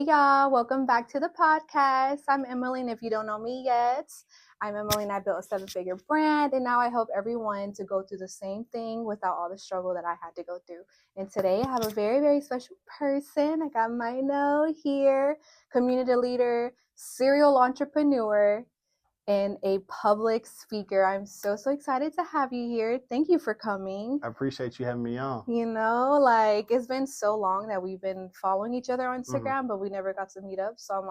Hey y'all, welcome back to the podcast. I'm Emily, and if you don't know me yet, I'm Emily, and I built a seven-figure brand, and now I help everyone to go through the same thing without all the struggle that I had to go through. And today I have a very, very special person. I got Mino here, community leader, serial entrepreneur, and a public speaker. I'm so excited to have you here. Thank you for coming. I appreciate you having me on. It's been so long that we've been following each other on Instagram, but we never got to meet up. So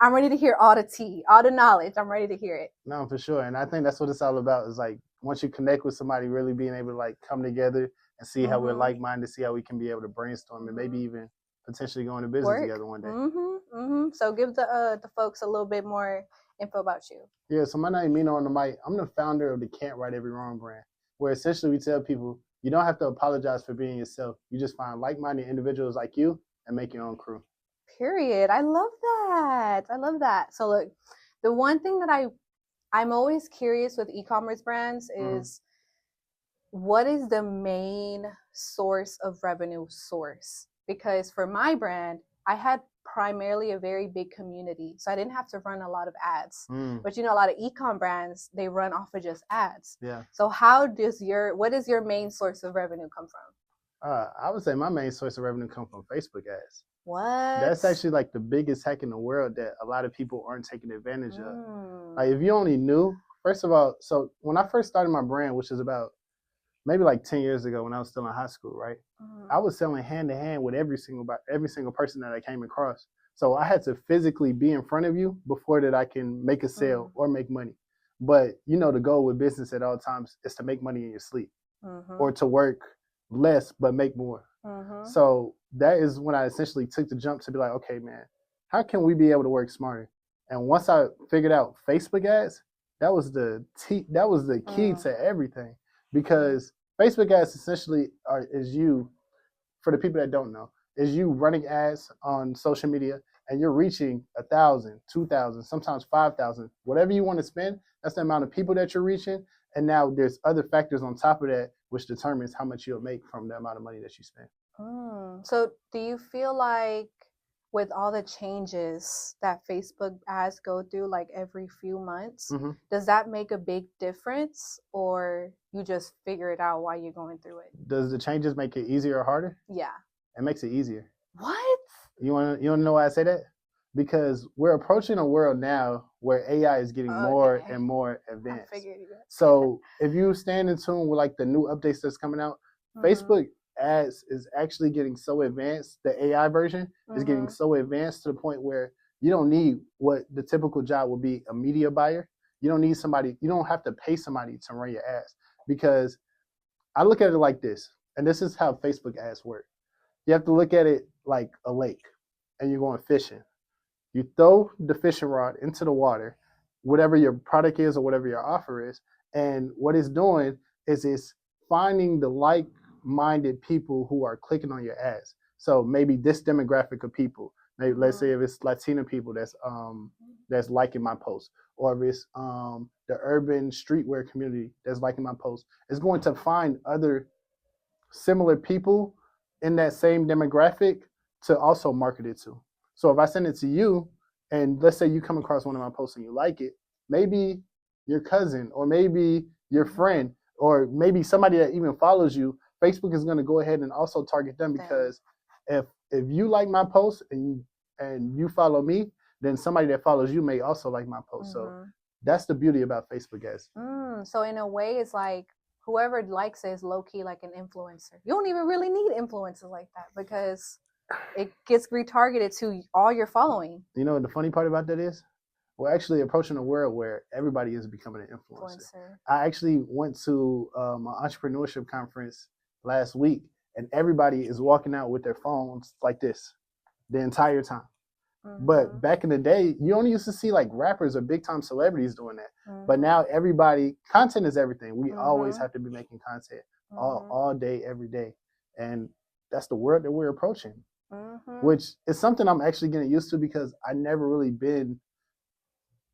I'm ready to hear all the tea, all the knowledge. I'm ready to hear it. No, for sure. And I think that's what it's all about, is like once you connect with somebody, really being able to like come together and see how we're like-minded, see how we can be able to brainstorm and maybe even potentially go into business together one day. So give the folks a little bit more info about you. Yeah, so my name is Mino on the mic. I'm the founder of the Can't Right Every Wrong brand, where essentially we tell people you don't have to apologize for being yourself. You just find like-minded individuals like you and make your own crew. Period. I love that. So look, the one thing that I'm always curious with e-commerce brands is what is the main source of revenue source? Because for my brand, I had primarily a very big community, so I didn't have to run a lot of ads. But a lot of e-com brands, they run off of just ads. Yeah. So what does your main source of revenue come from? I would say my main source of revenue comes from Facebook ads. What? That's actually like the biggest hack in the world that a lot of people aren't taking advantage of. Like if you only knew, first of all, so when I first started my brand, which is about maybe like 10 years ago when I was still in high school, right? I was selling hand to hand with every single person that I came across. So I had to physically be in front of you before that I can make a sale or make money. But the goal with business at all times is to make money in your sleep or to work less but make more. So that is when I essentially took the jump to be like, okay, man, how can we be able to work smarter? And once I figured out Facebook ads, that was the key to everything, because Facebook ads essentially is you, for the people that don't know, is you running ads on social media and you're reaching 1,000, 2,000, sometimes 5,000, whatever you want to spend. That's the amount of people that you're reaching. And now there's other factors on top of that, which determines how much you'll make from the amount of money that you spend. So do you feel like with all the changes that Facebook ads go through like every few months, does that make a big difference, or you just figure it out while you're going through it? Does the changes make it easier or harder? Yeah. It makes it easier. What? You want to know why I say that? Because we're approaching a world now where AI is getting more and more advanced. I figured it. So if you stand in tune with like the new updates that's coming out, Facebook ads is actually getting so advanced. The AI version is getting so advanced to the point where you don't need what the typical job would be, a media buyer. You don't need somebody. You don't have to pay somebody to run your ads, because I look at it like this, and this is how Facebook ads work. You have to look at it like a lake, and you're going fishing. You throw the fishing rod into the water, whatever your product is or whatever your offer is, and what it's doing is it's finding the like-minded people who are clicking on your ads. So maybe this demographic of people, maybe let's say if it's Latina people that's liking my post, or if it's the urban streetwear community that's liking my post, it's going to find other similar people in that same demographic to also market it to. So if I send it to you, and let's say you come across one of my posts and you like it, maybe your cousin or maybe your friend or maybe somebody that even follows you, Facebook is going to go ahead and also target them, because if you like my post and you follow me, then somebody that follows you may also like my post. So that's the beauty about Facebook ads. So in a way, it's like whoever likes it is low-key like an influencer. You don't even really need influencers like that, because it gets retargeted to all your following. You know what the funny part about that is? We're actually approaching a world where everybody is becoming an influencer. I actually went to an entrepreneurship conference last week, and everybody is walking out with their phones like this the entire time. But back in the day, you only used to see like rappers or big time celebrities doing that. But now content is everything. We always have to be making content all day, every day. And that's the world that we're approaching, which is something I'm actually getting used to, because I never really been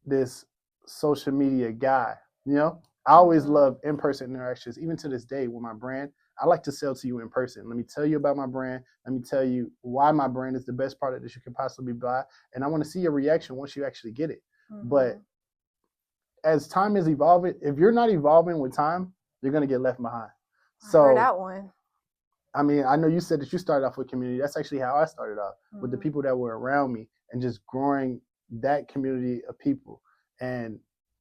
this social media guy. I always love in-person interactions. Even to this day with my brand, I like to sell to you in person. Let me tell you about my brand. Let me tell you why my brand is the best product that you could possibly buy. And I want to see your reaction once you actually get it. But as time is evolving, if you're not evolving with time, you're going to get left behind. I heard that one. I mean, I know you said that you started off with community. That's actually how I started off, with the people that were around me and just growing that community of people. And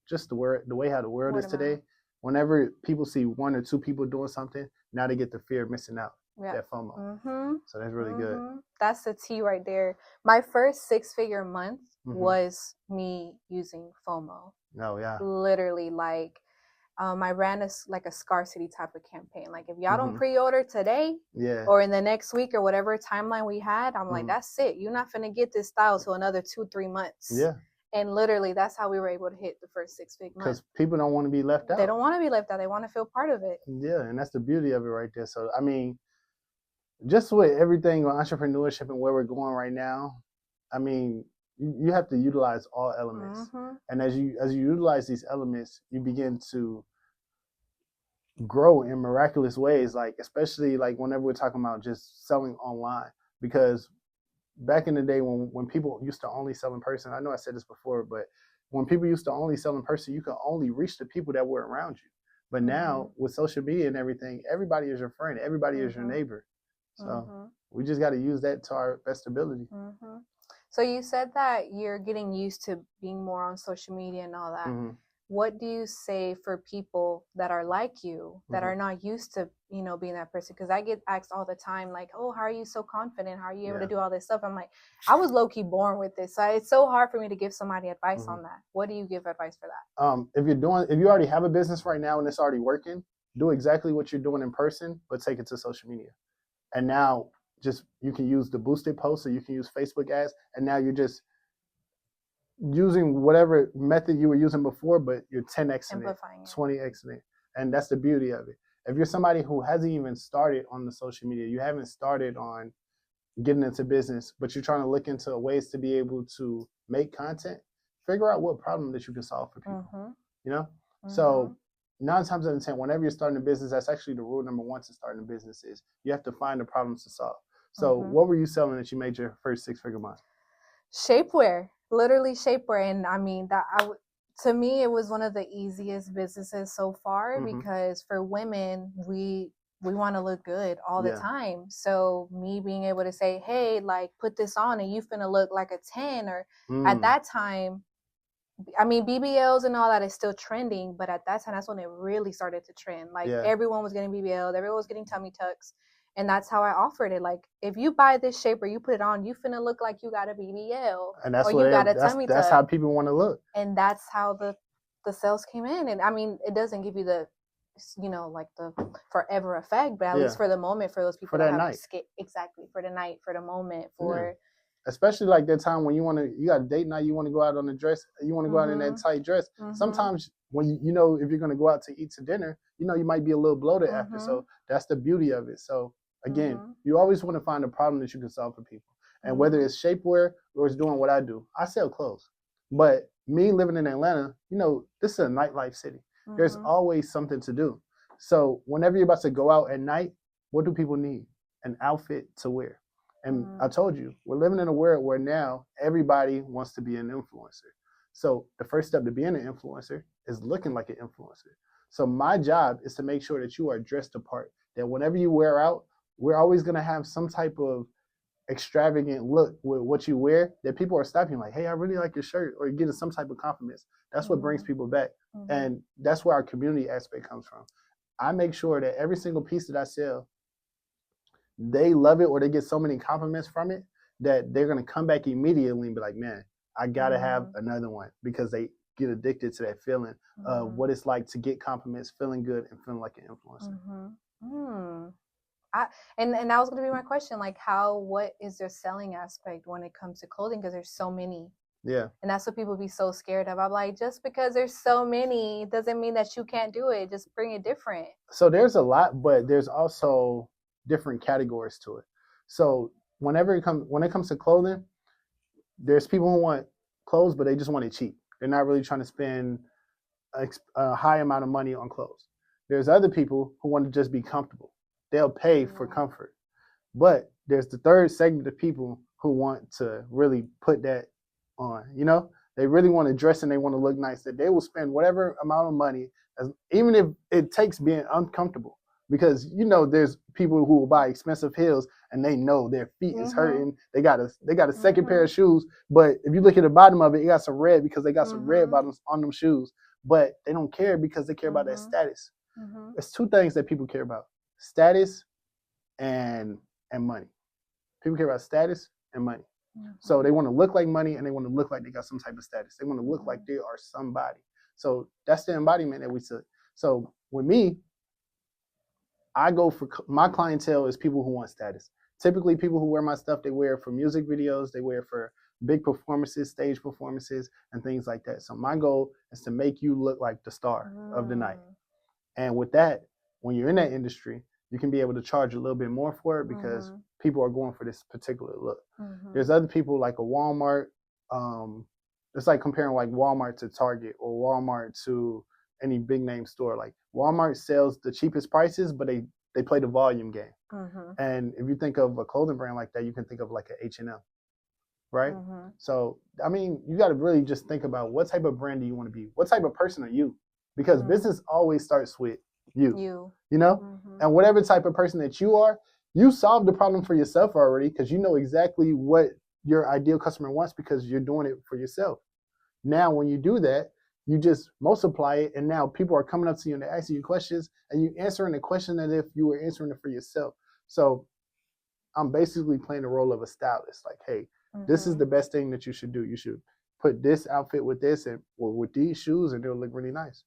just the way how the world is today, whenever people see one or two people doing something, now they get the fear of missing out, that FOMO. So that's really good. That's the T right there. My first 6-figure month was me using FOMO. Oh, yeah. Literally, like, I ran like a scarcity type of campaign. Like, if y'all don't pre-order today or in the next week or whatever timeline we had, I'm like, that's it. You're not going to get this style till another 2-3 months. Yeah. And literally, that's how we were able to hit the first 6-figure month. Because people don't want to be left out. They don't want to be left out. They want to feel part of it. Yeah, and that's the beauty of it right there. So, I mean, just with everything on entrepreneurship and where we're going right now, I mean, you have to utilize all elements. And as you utilize these elements, you begin to grow in miraculous ways, like especially like whenever we're talking about just selling online. Because back in the day when people used to only sell in person, I know I said this before, but when people used to only sell in person, you could only reach the people that were around you. But now with social media and everything, everybody is your friend, everybody is your neighbor. So we just got to use that to our best ability. So you said that you're getting used to being more on social media and all that. What do you say for people that are like you, that are not used to, you know, being that person? Because I get asked all the time, like, oh, how are you so confident? How are you able to do all this stuff? I'm like, I was low-key born with this. So it's so hard for me to give somebody advice on that. What do you give advice for that? If you already have a business right now and it's already working, do exactly what you're doing in person, but take it to social media. And now just you can use the boosted posts, or you can use Facebook ads, and now you're just using whatever method you were using before, but you're 10xing it, 20xing it. And that's the beauty of it. If you're somebody who hasn't even started on the social media, you haven't started on getting into business, but you're trying to look into ways to be able to make content, figure out what problem that you can solve for people, you know? So 9 times out of 10, whenever you're starting a business, that's actually the rule number 1 to starting a business is you have to find the problems to solve. So what were you selling that you made your first 6-figure month? Shapewear, literally shapewear. And I mean, to me, it was one of the easiest businesses so far because for women, we want to look good all the time. So me being able to say, hey, like, put this on and you finna look like a 10, or at that time, I mean, BBLs and all that is still trending, but at that time, that's when it really started to trend. Like, everyone was getting BBLs, everyone was getting tummy tucks. And that's how I offered it. Like, if you buy this shape or you put it on, you finna look like you got a BBL, and that's or you got a tummy tuck. That's how people want to look. And that's how the sales came in. And I mean, it doesn't give you the, you know, like the forever effect, but at least for the moment, for those people that have exactly, for the night, for the moment, for especially like that time when you got a date night, you want to go out on a dress, you want to go out in that tight dress. Sometimes when you know, if you're going to go out to eat to dinner, you know, you might be a little bloated after. So that's the beauty of it. So again, you always want to find a problem that you can solve for people. And whether it's shapewear or it's doing what I do, I sell clothes. But me living in Atlanta, you know, this is a nightlife city. There's always something to do. So whenever you're about to go out at night, what do people need? An outfit to wear. And I told you, we're living in a world where now everybody wants to be an influencer. So the first step to being an influencer is looking like an influencer. So my job is to make sure that you are dressed apart, that whenever you wear out, we're always going to have some type of extravagant look with what you wear that people are stopping like, hey, I really like your shirt, or getting some type of compliments. That's what brings people back. And that's where our community aspect comes from. I make sure that every single piece that I sell, they love it, or they get so many compliments from it that they're going to come back immediately and be like, man, I got to have another one, because they get addicted to that feeling of what it's like to get compliments, feeling good and feeling like an influencer. And that was going to be my question, like, what is their selling aspect when it comes to clothing? Because there's so many. Yeah. And that's what people be so scared of. I'm like, just because there's so many doesn't mean that you can't do it. Just bring it different. So there's a lot, but there's also different categories to it. So when it comes to clothing, there's people who want clothes, but they just want it cheap. They're not really trying to spend a high amount of money on clothes. There's other people who want to just be comfortable. They'll pay for comfort. But there's the third segment of people who want to really put that on. You know, they really want to dress and they want to look nice. That they will spend whatever amount of money, even if it takes being uncomfortable. Because you know, there's people who will buy expensive heels and they know their feet is hurting. They got a second pair of shoes, but if you look at the bottom of it, it got some red because they got some red bottoms on them shoes. But they don't care because they care about that status. There's two things that people care about: status and money. People care about status and money. So they want to look like money and they want to look like they got some type of status. They want to look like they are somebody. So that's the embodiment that we took. So with me, I go for my clientele is people who want status. Typically, people who wear my stuff, they wear it for music videos, they wear it for big performances, stage performances, and things like that. So my goal is to make you look like the star of the night. And with that, when you're in that industry, you can be able to charge a little bit more for it because people are going for this particular look. There's other people like a Walmart. It's like comparing like Walmart to Target or Walmart to any big name store. Like Walmart sells the cheapest prices, but they play the volume game. And if you think of a clothing brand like that, you can think of like a H&M, right? So, I mean, you got to really just think about what type of brand do you want to be? What type of person are you? Because business always starts with you know? And whatever type of person that you are, you solved the problem for yourself already because you know exactly what your ideal customer wants because you're doing it for yourself. Now, when you do that, you just multiply it, and now people are coming up to you and they're asking you questions, and you answering the question as if you were answering it for yourself. So I'm basically playing the role of a stylist. Like, hey, this is the best thing that you should do. You should put this outfit with this and or with these shoes, and they'll look really nice.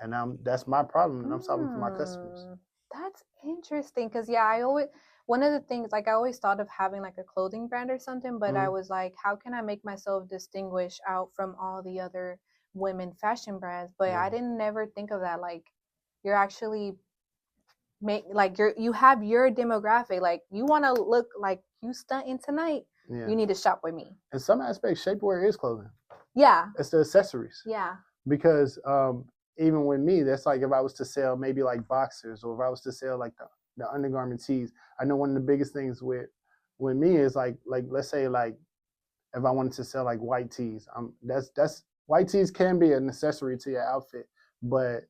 And that's my problem, and I'm solving for my customers. That's interesting because one of the things, like I always thought of having like a clothing brand or something, but I was like, how can I make myself distinguish out from all the other women fashion brands? But I didn't never think of that. Like you're actually you have your demographic. Like you want to look like you stunting tonight. You need to shop with me. In some aspects, shapewear is clothing. Yeah. It's the accessories. Yeah. Because even with me, that's like if I was to sell maybe like boxers or if I was to sell like the undergarment tees. I know one of the biggest things with me is like let's say like if I wanted to sell like white tees, that's white tees can be an accessory to your outfit, but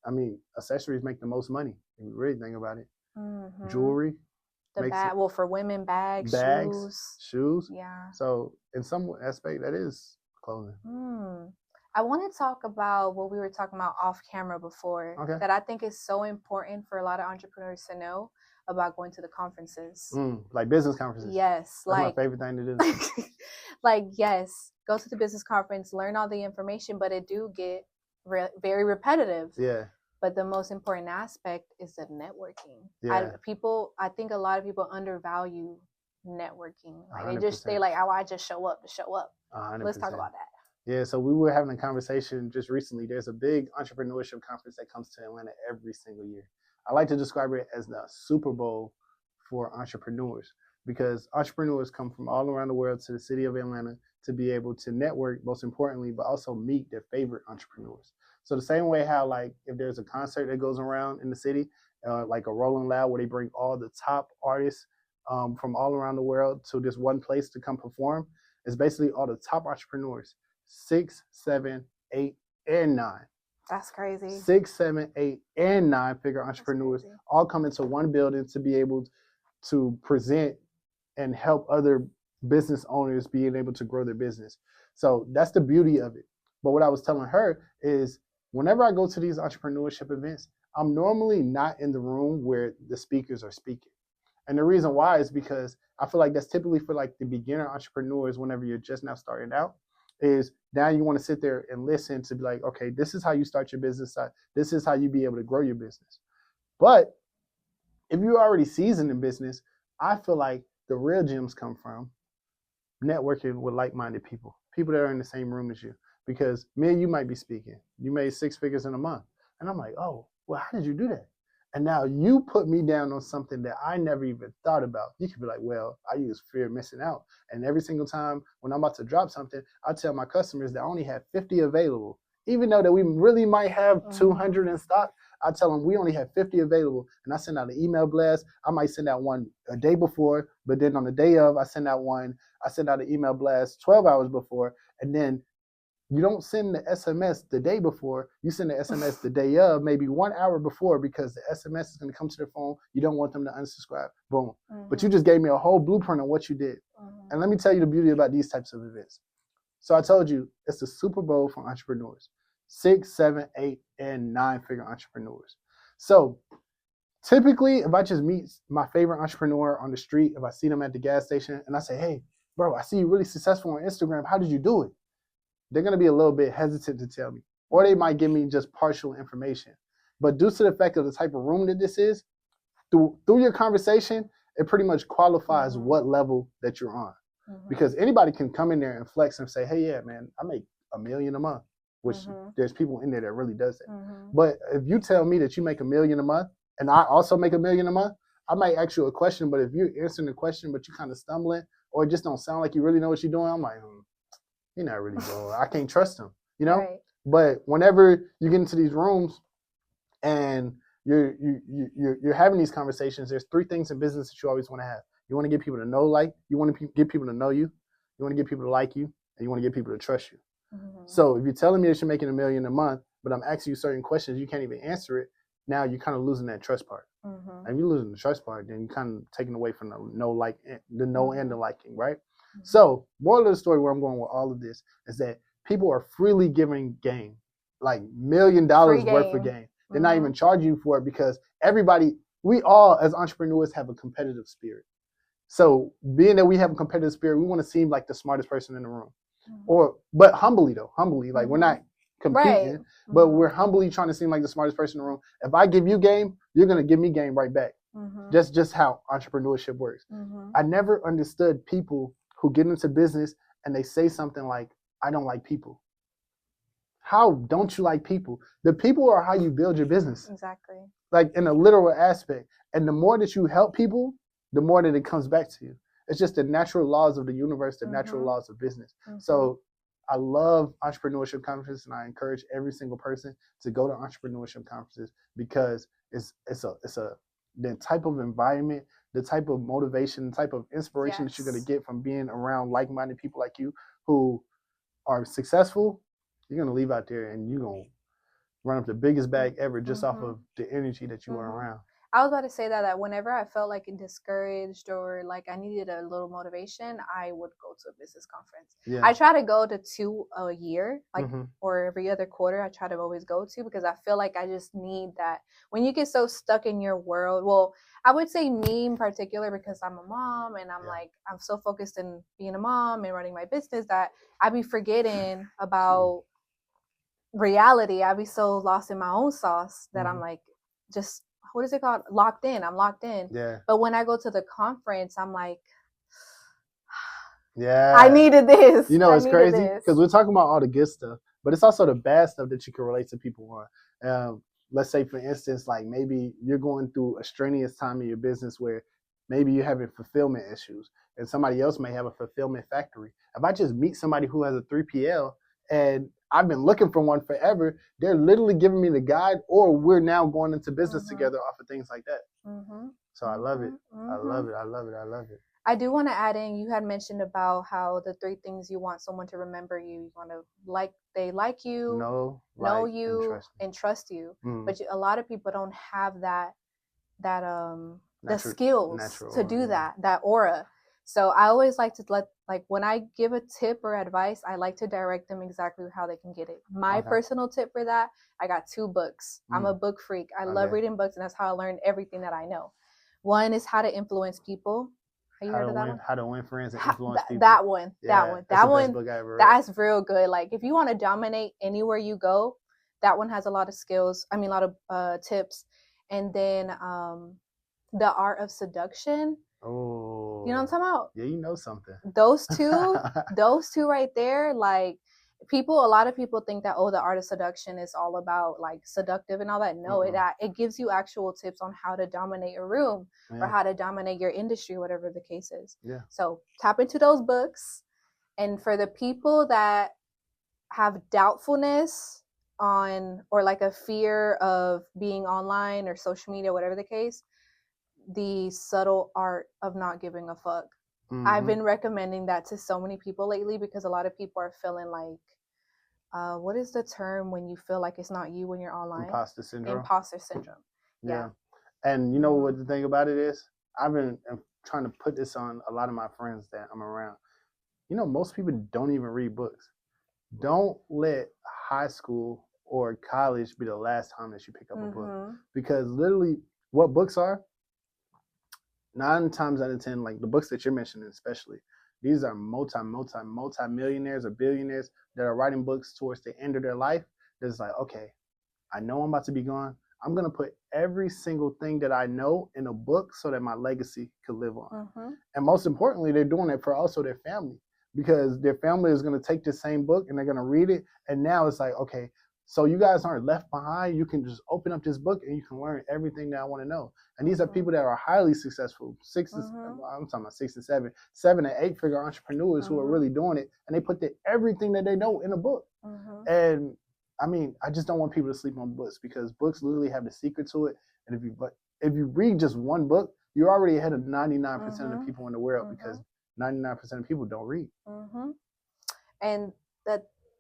I mean accessories make the most money if you really think about it. Jewelry. For women, bags, shoes. Yeah. So in some aspect, that is clothing. I want to talk about what we were talking about off camera before that I think is so important for a lot of entrepreneurs to know about going to the conferences. Like business conferences. Yes. That's my favorite thing to do. Like, yes, go to the business conference, learn all the information, but it do get very repetitive. Yeah. But the most important aspect is the networking. Yeah. I think a lot of people undervalue networking. Like 100%. they like, oh, I just show up to show up. 100%. Let's talk about that. Yeah, so we were having a conversation just recently. There's a big entrepreneurship conference that comes to Atlanta every single year. I like to describe it as the Super Bowl for entrepreneurs because entrepreneurs come from all around the world to the city of Atlanta to be able to network, most importantly, but also meet their favorite entrepreneurs. So the same way how like if there's a concert that goes around in the city, like a Rolling Loud where they bring all the top artists from all around the world to this one place to come perform, it's basically all the top entrepreneurs. 6, 7, 8, and 9. That's crazy. 6, 7, 8, and 9-figure entrepreneurs all come into one building to be able to present and help other business owners being able to grow their business. So that's the beauty of it. But what I was telling her is whenever I go to these entrepreneurship events, I'm normally not in the room where the speakers are speaking. And the reason why is because I feel like that's typically for like the beginner entrepreneurs whenever you're just now starting out. Is now you want to sit there and listen to be like, okay, this is how you start your business side. This is how you be able to grow your business. But if you're already seasoned in business, I feel like the real gems come from networking with like-minded people that are in the same room as you. Because me and you might be speaking. You made 6 figures in a month. And I'm like, oh, well, how did you do that? And now you put me down on something that I never even thought about. You could be like, well, I use fear of missing out. And every single time when I'm about to drop something, I tell my customers that I only have 50 available. Even though that we really might have 200 in stock, I tell them we only have 50 available, and I send out an email blast. I might send out one a day before, but then on the day of, I send out an email blast 12 hours before, and then you don't send the SMS the day before. You send the SMS the day of, maybe 1 hour before, because the SMS is going to come to their phone. You don't want them to unsubscribe. Boom. But you just gave me a whole blueprint on what you did. And let me tell you the beauty about these types of events. So I told you, it's the Super Bowl for entrepreneurs. 6, 7, 8, and 9-figure entrepreneurs. So typically, if I just meet my favorite entrepreneur on the street, if I see them at the gas station, and I say, hey, bro, I see you really successful on Instagram. How did you do it? They're going to be a little bit hesitant to tell me. Or they might give me just partial information. But due to the fact of the type of room that this is, through your conversation, it pretty much qualifies what level that you're on. Because anybody can come in there and flex and say, hey, yeah, man, I make $1 million a month, which there's people in there that really does that. But if you tell me that you make $1 million a month and I also make $1 million a month, I might ask you a question, but if you're answering the question, but you're kind of stumbling or it just don't sound like you really know what you're doing, I'm like, you're not really doing. I can't trust them, you know? Right. But whenever you get into these rooms and you're having these conversations, there's 3 things in business that you always want to have. You want to get people to know, you want to get people to know you, you want to get people to like you, and you want to get people to trust you. So if you're telling me that you're making $1 million a month, but I'm asking you certain questions, you can't even answer it, now you're kind of losing that trust part. And if you're losing the trust part, then you're kind of taking away from the know and the liking, right? So moral of the story where I'm going with all of this is that people are freely giving game, like $1 million worth of game. They're not even charging you for it because we all as entrepreneurs have a competitive spirit. So being that we have a competitive spirit, we want to seem like the smartest person in the room. But humbly, like we're not competing, but we're humbly trying to seem like the smartest person in the room. If I give you game, you're going to give me game right back. Just how entrepreneurship works. I never understood people who get into business and they say something like, I don't like people. How don't you like people? The people are how you build your business. Exactly. Like in a literal aspect. And the more that you help people, the more that it comes back to you. It's just the natural laws of the universe, the natural laws of business. So I love entrepreneurship conferences, and I encourage every single person to go to entrepreneurship conferences because it's the type of environment, the type of motivation, the type of inspiration that you're going to get from being around like-minded people like you who are successful. You're going to leave out there and you're going to run up the biggest bag ever just off of the energy that you were around. I was about to say that whenever I felt like discouraged or like I needed a little motivation, I would go to a business conference. Yeah. I try to go to 2 a year, or every other quarter. I try to always go to because I feel like I just need that. When you get so stuck in your world, well, I would say me in particular because I'm a mom and I'm so focused in being a mom and running my business that I be forgetting about reality. I be so lost in my own sauce that I'm like just. What is it called? Locked in. I'm locked in. Yeah. But when I go to the conference, I'm like, yeah, I needed this. You know, it's crazy because we're talking about all the good stuff, but it's also the bad stuff that you can relate to people on. Let's say, for instance, like maybe you're going through a strenuous time in your business where maybe you're having fulfillment issues and somebody else may have a fulfillment factory. If I just meet somebody who has a 3PL and I've been looking for one forever, they're literally giving me the guide, or we're now going into business together off of things like that. So I love it. I love it. I love it. I love it. I do want to add in, you had mentioned about how the 3 things you want someone to remember you. You want to they like you, know you, and trust you. But a lot of people don't have the skills to do that aura. So I always like to when I give a tip or advice, I like to direct them exactly how they can get it. My personal tip for that, I got 2 books. I'm a book freak. I love reading books, and that's how I learned everything that I know. One is How to Influence People. Have you heard of that one? How to Win Friends and Influence People. That one. That's the best book I ever read. That's real good. Like if you want to dominate anywhere you go, that one has a lot of skills. I mean, a lot of tips. And then The Art of Seduction. Oh, you know what I'm talking about? Yeah, you know something. Those two right there, like a lot of people think that, The Art of Seduction is all about like seductive and all that. No, it gives you actual tips on how to dominate a room or how to dominate your industry, whatever the case is. Yeah. So tap into those books. And for the people that have doubtfulness on, or like a fear of being online or social media, whatever the case, the subtle art of not giving a fuck. I've been recommending that to so many people lately because a lot of people are feeling like, what is the term when you feel like it's not you when you're online? Imposter syndrome. Imposter syndrome. Yeah. And you know what the thing about it is? I've been trying to put this on a lot of my friends that I'm around. You know, most people don't even read books. Don't let high school or college be the last time that you pick up a book. Because literally what books are, 9 times out of 10, like the books that you're mentioning especially, these are multi-millionaires or billionaires that are writing books towards the end of their life. That's like, okay, I know I'm about to be gone. I'm going to put every single thing that I know in a book so that my legacy could live on. And most importantly, they're doing it for also their family, because their family is going to take the same book and they're going to read it. And now it's like, okay, so you guys aren't left behind. You can just open up this book and you can learn everything that I want to know. And these are people that are highly successful, I'm talking about 6 and 7 and 8 figure entrepreneurs who are really doing it. And they put everything that they know in a book. And I mean, I just don't want people to sleep on books, because books literally have the secret to it. And if you read just one book, you're already ahead of 99% of the people in the world, because 99% of people don't read. And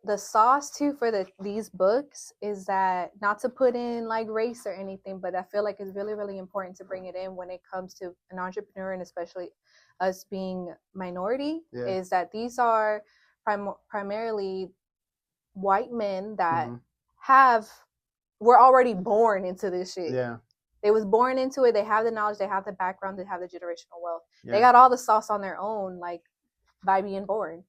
the sauce too for these books is that, not to put in like race or anything, but I feel like it's really, really important to bring it in when it comes to an entrepreneur, and especially us being minority, is that these are primarily white men that were already born into this shit. They was born into it. They have the knowledge, they have the background, they have the generational wealth. They got all the sauce on their own, like by being born.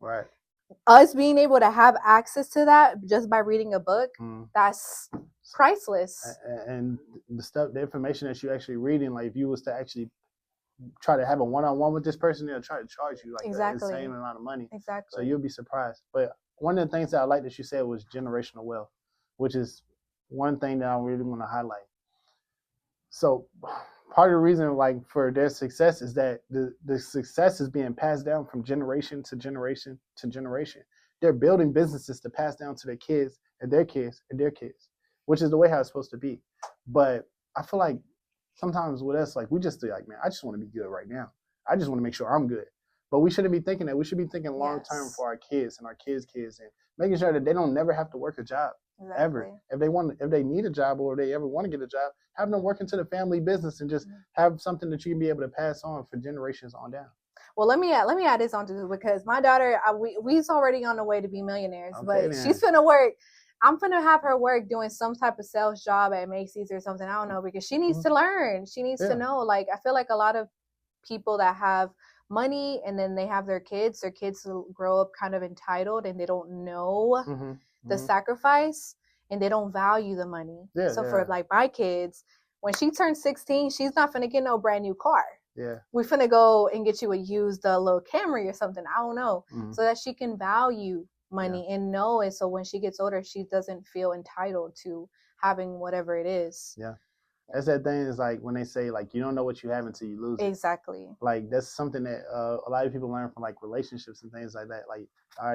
Us being able to have access to that just by reading a book, that's priceless. And the information that you're actually reading, like if you was to actually try to have a one-on-one with this person, they'll try to charge you like an insane amount of money. So you'll be surprised. But one of the things that I like that you said was generational wealth, which is one thing that I really want to highlight. So part of the reason, like, for their success is that the success is being passed down from generation to generation to generation. They're building businesses to pass down to their kids and their kids and their kids, which is the way how it's supposed to be. But I feel like sometimes with us, like, we just feel like, man, I just want to be good right now. I just want to make sure I'm good. But we shouldn't be thinking that. We should be thinking long term for our kids and our kids' kids, and making sure that they don't never have to work a job ever. If they need a job, or if they ever want to get a job, have them work into the family business and just have something that you can be able to pass on for generations on down. Well, let me add this on to this, because my daughter, we's already on the way to be millionaires, but she's gonna work. I'm gonna have her work doing some type of sales job at Macy's or something. I don't know, because she needs to learn. She needs to know. Like, I feel like a lot of people that have money and then they have their kids grow up kind of entitled, and they don't know the sacrifice, and they don't value the money. For like my kids, when she turns 16, she's not gonna get no brand new car. We're finna go and get you a used little Camry or something. I don't know, so that she can value money and know it. So when she gets older, she doesn't feel entitled to having whatever it is. That's that thing, is like when they say, like, you don't know what you have until you lose it. Like, that's something that a lot of people learn from, like, relationships and things like that. Like,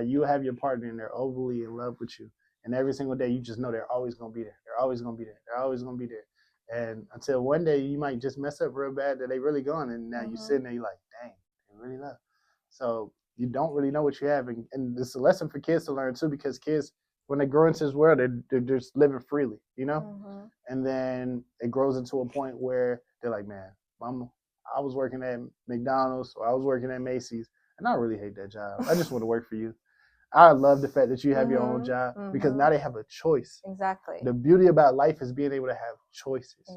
you have your partner and they're overly in love with you, and every single day you just know they're always going to be there. They're always going to be there. They're always going to be there. And until one day you might just mess up real bad that they really gone, and now you're sitting there, you're like, dang, they really love. So you don't really know what you have. And it's a lesson for kids to learn too, because kids, when they grow into this world, they're just living freely, you know? And then it grows into a point where they're like, man, I was working at McDonald's, or I was working at Macy's, and I really hate that job. I just want to work for you. I love the fact that you have your own job, because now they have a choice. The beauty about life is being able to have choices.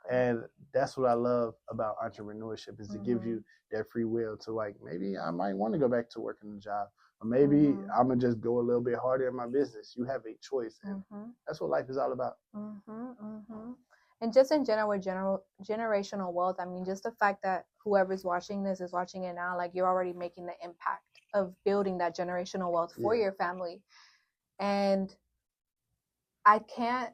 And that's what I love about entrepreneurship, is to give you that free will to, like, maybe I might want to go back to working a job, or maybe I'm going to just go a little bit harder in my business. You have a choice. And that's what life is all about. And just in general, generational wealth, I mean, just the fact that whoever's watching this is watching it now, like, you're already making the impact of building that generational wealth for your family. And I can't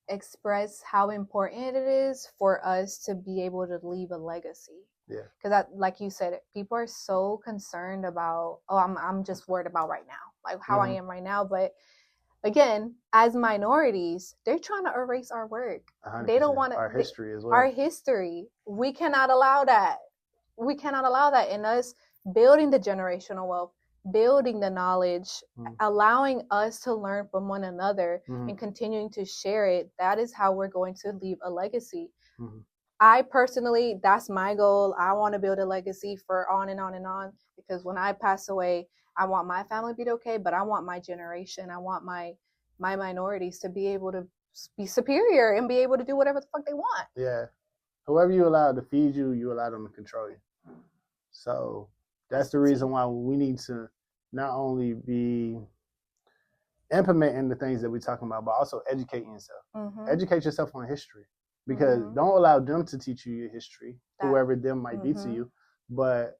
express how important it is for us to be able to leave a legacy. Because like you said, people are so concerned about, I'm just worried about right now, like how I am right now. But again, as minorities, they're trying to erase our work. 100%. They don't want our history as well. Our history. We cannot allow that. We cannot allow that. In us building the generational wealth, building the knowledge, allowing us to learn from one another and continuing to share it, that is how we're going to leave a legacy. I personally, that's my goal. I want to build a legacy for on and on and on, because when I pass away, I want my family to be okay, but I want my generation, I want my minorities to be able to be superior and be able to do whatever the fuck they want. Yeah. Whoever you allow to feed you, you allow them to control you. So that's the reason why we need to not only be implementing the things that we're talking about, but also educating yourself. Educate yourself on history, because don't allow them to teach you your history, whoever them might be to you, but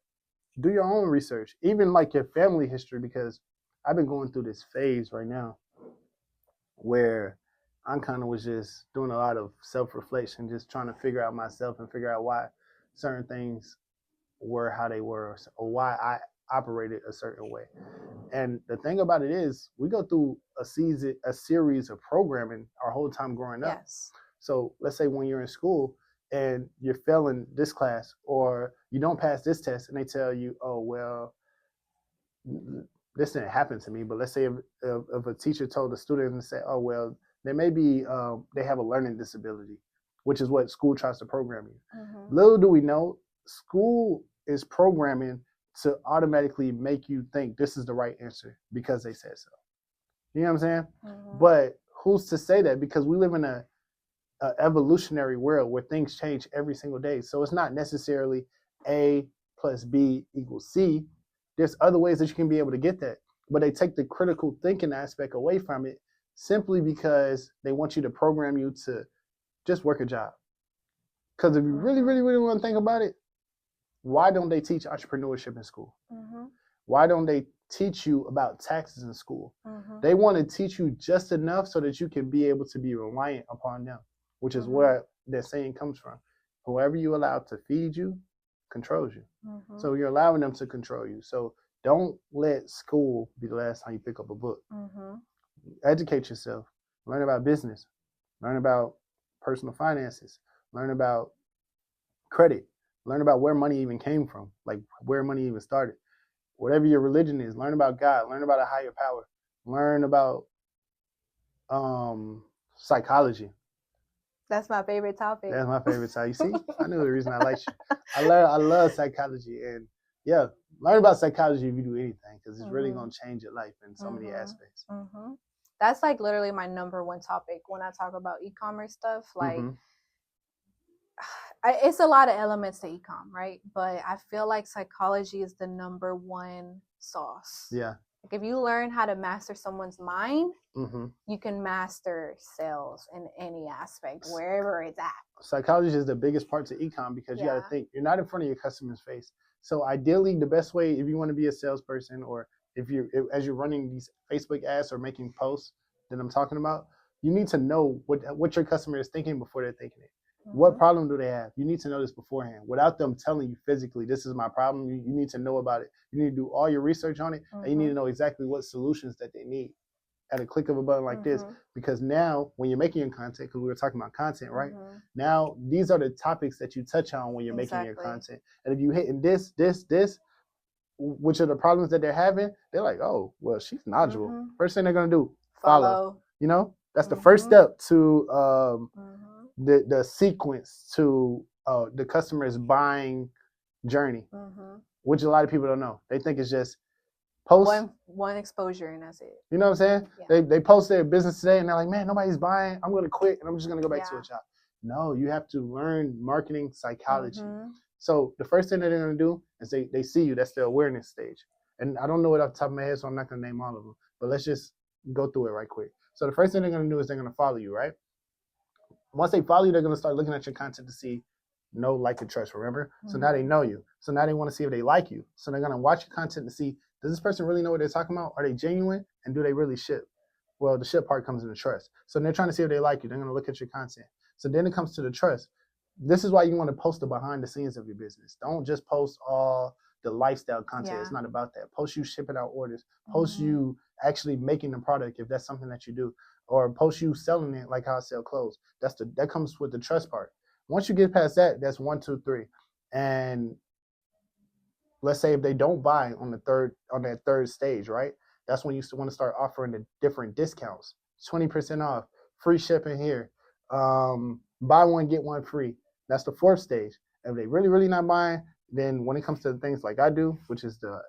do your own research, even like your family history, because I've been going through this phase right now where I kind of was just doing a lot of self-reflection, just trying to figure out myself and figure out why certain things were how they were, or why I operated a certain way. And the thing about it is, we go through a series of programming our whole time growing up. Yes. So let's say when you're in school and you're failing this class, or you don't pass this test, and they tell you, oh, well, this didn't happen to me, but let's say if a teacher told a student and say, oh, well, there may be, they have a learning disability, which is what school tries to program you. Little do we know, school is programming to automatically make you think this is the right answer because they said so. You know what I'm saying? But who's to say that? Because we live in a evolutionary world where things change every single day. So it's not necessarily A plus B equals C. There's other ways that you can be able to get that, but they take the critical thinking aspect away from it simply because they want you to program you to just work a job. Because if you really, really, really want to think about it, why don't they teach entrepreneurship in school? Why don't they teach you about taxes in school? They want to teach you just enough so that you can be able to be reliant upon them, which is where that saying comes from. Whoever you allow to feed you controls you. So you're allowing them to control you. So don't let school be the last time you pick up a book. Educate yourself. Learn about business. Learn about personal finances. Learn about credit. Learn about where money even came from, like where money even started. Whatever your religion is, learn about God. Learn about a higher power. Learn about psychology. That's my favorite topic. That's my favorite topic. You see, I knew the reason I liked you. I love psychology, and yeah, learn about psychology if you do anything, because it's really gonna change your life in so many aspects. That's like literally my number one topic when I talk about e-commerce stuff. Like, it's a lot of elements to e-com, right? But I feel like psychology is the number one sauce. Yeah. Like if you learn how to master someone's mind, you can master sales in any aspect, wherever it's at. Psychology is the biggest part to e-com, because you got to think, you're not in front of your customer's face. So ideally, the best way, if you want to be a salesperson, or as you're running these Facebook ads or making posts that I'm talking about, you need to know what your customer is thinking before they're thinking it. What problem do they have? You need to know this beforehand without them telling you physically, this is my problem. You need to know about it. You need to do all your research on it, and you need to know exactly what solutions that they need at a click of a button like this. Because now when you're making your content, because we were talking about content, right? Now, these are the topics that you touch on when you're making your content. And if you hitting this, which are the problems that they're having, they're like, oh, well, she's knowledgeable. First thing they're going to do, follow. You know, that's the first step to the sequence to the customer's buying journey, which a lot of people don't know. They think it's just post one exposure and that's it. You know what I'm saying? Yeah. They post their business today and they're like, man, nobody's buying. I'm going to quit and I'm just going to go back to a job. No, you have to learn marketing psychology. So the first thing that they're going to do is they see you. That's the awareness stage. And I don't know it off the top of my head, so I'm not going to name all of them. But let's just go through it right quick. So the first thing they're going to do is they're going to follow you, right? Once they follow you, they're going to start looking at your content to see know, like, and trust, remember? So now they know you. So now they want to see if they like you. So they're going to watch your content to see, does this person really know what they're talking about? Are they genuine? And do they really ship? Well, the ship part comes into trust. So they're trying to see if they like you. They're going to look at your content. So then it comes to the trust. This is why you want to post the behind the scenes of your business. Don't just post all the lifestyle content. It's not about that. Post you shipping out orders. Post you actually making the product, if that's something that you do, or post you selling it like how I sell clothes. That comes with the trust part. Once you get past that, that's 1, 2, 3. And let's say if they don't buy on that third stage, right? That's when you want to start offering the different discounts. 20% off, free shipping here. Buy one, get one free. That's the fourth stage. If they really, really not buying, then when it comes to things like I do, which is the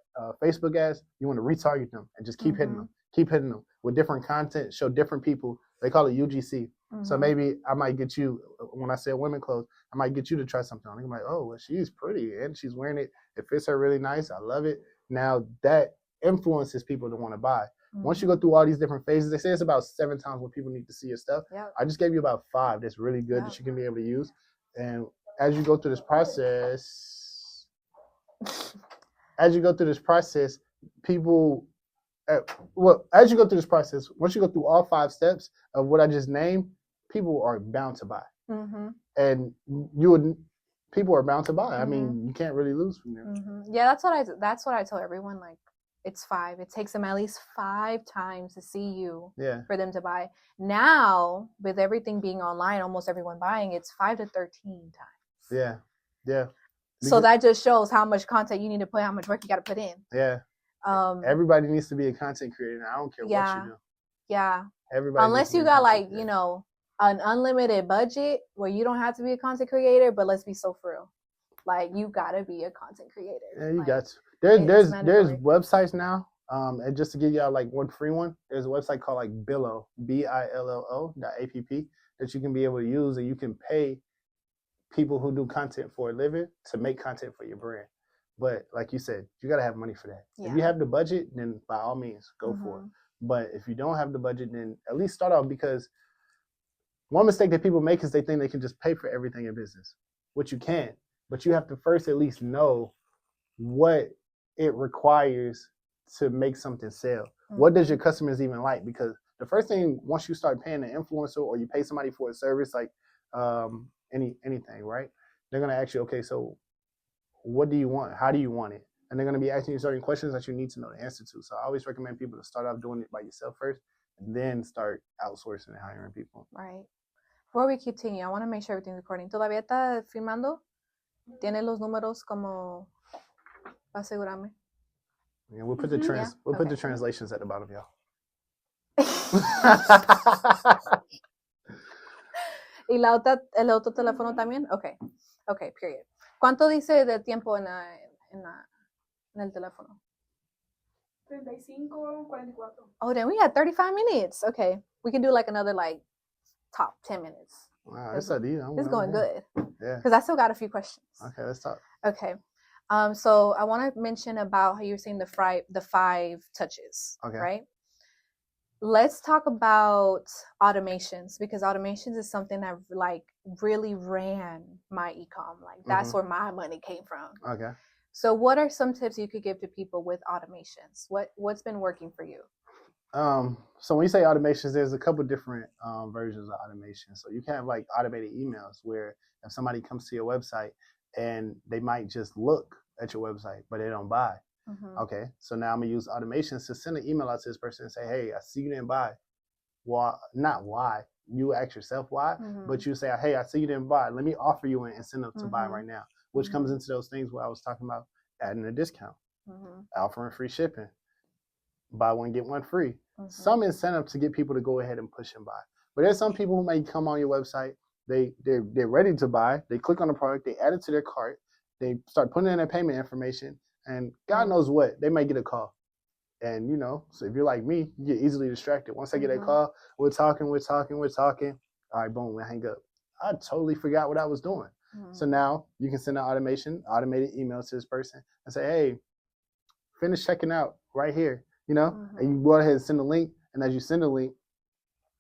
Facebook ads, you want to retarget them and just keep hitting them. Keep hitting them with different content, show different people. They call it UGC. So maybe I might get you, when I sell women clothes, I might get you to try something on. I'm like, oh, well, she's pretty and she's wearing it. It fits her really nice. I love it. Now that influences people to want to buy. Once you go through all these different phases, they say it's about 7 times when people need to see your stuff. Yep. I just gave you about 5 that's really good that you can be able to use. And as you go through this process, people, as you go through this process, once you go through all 5 steps of what I just named, people are bound to buy. And people are bound to buy. I mean, you can't really lose from there. Yeah, that's what I tell everyone. Like, it's 5. It takes them at least 5 times to see you for them to buy. Now, with everything being online, almost everyone buying, it's 5 to 13 times. Yeah. So that just shows how much content you need to put, how much work you got to put in. Yeah. Everybody needs to be a content creator. I don't care what you do. Yeah. Everybody. Unless you got like, you know, an unlimited budget where you don't have to be a content creator, but let's be so for real. Like, you gotta be a content creator. Yeah, you like, got to. There's websites now. And just to give y'all like one free one, there's a website called like Billo, BILLO.app that you can be able to use, and you can pay people who do content for a living to make content for your brand. But like you said, you gotta have money for that. Yeah. If you have the budget, then by all means go for it. But if you don't have the budget, then at least start off, because one mistake that people make is they think they can just pay for everything in business, which you can. But you have to first at least know what it requires to make something sell. What does your customers even like? Because the first thing, once you start paying an influencer or you pay somebody for a service, like anything, right? They're going to ask you, okay, so what do you want? How do you want it? And they're going to be asking you certain questions that you need to know the answer to. So I always recommend people to start off doing it by yourself first and then start outsourcing and hiring people. Right. Before we continue, I want to make sure everything's recording. ¿Todavía está filmando? ¿Tiene los números como para asegurarme? Yeah, we'll put the put the translations at the bottom, y'all. ¿Y el otro teléfono también? Okay, period. ¿Cuánto dice de tiempo en el teléfono? 35, 44. Oh, then we had 35 minutes. Okay. We can do like another top 10 minutes. Wow, that's idea. It's going good. Yeah. Because I still got a few questions. Okay, let's talk. Okay. So I want to mention about how you were saying the 5 touches. Okay. Right? Let's talk about automations, because automations is something that really ran my e-com. That's where my money came from. Okay. So what are some tips you could give to people with automations? What's been working for you? So when you say automations, there's a couple different versions of automation. So you can have automated emails where if somebody comes to your website and they might just look at your website, but they don't buy. Okay, so now I'm gonna use automations to send an email out to this person and say, hey, I see you didn't buy. Well, not why. You ask yourself why, but you say, hey, I see you didn't buy. Let me offer you an incentive to buy right now, which comes into those things where I was talking about adding a discount, offering free shipping, buy one, get one free. Some incentive to get people to go ahead and push and buy. But there's some people who may come on your website, they're ready to buy, they click on the product, they add it to their cart, they start putting in their payment information, and God knows what, they may get a call. And, so if you're like me, you get easily distracted. Once I get a call, we're talking. All right, boom, we hang up. I totally forgot what I was doing. So now you can send an automated email to this person and say, hey, finish checking out right here, and you go ahead and send a link. And as you send a link,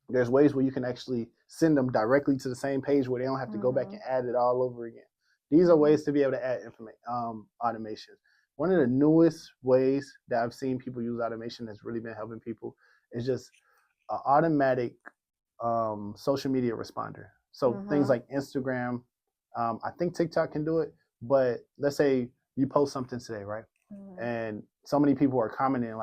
there's ways where you can actually send them directly to the same page where they don't have to go back and add it all over again. These are ways to be able to add automation. One of the newest ways that I've seen people use automation that's really been helping people is just an automatic social media responder. So things like Instagram, I think TikTok can do it, but let's say you post something today, right? And so many people are commenting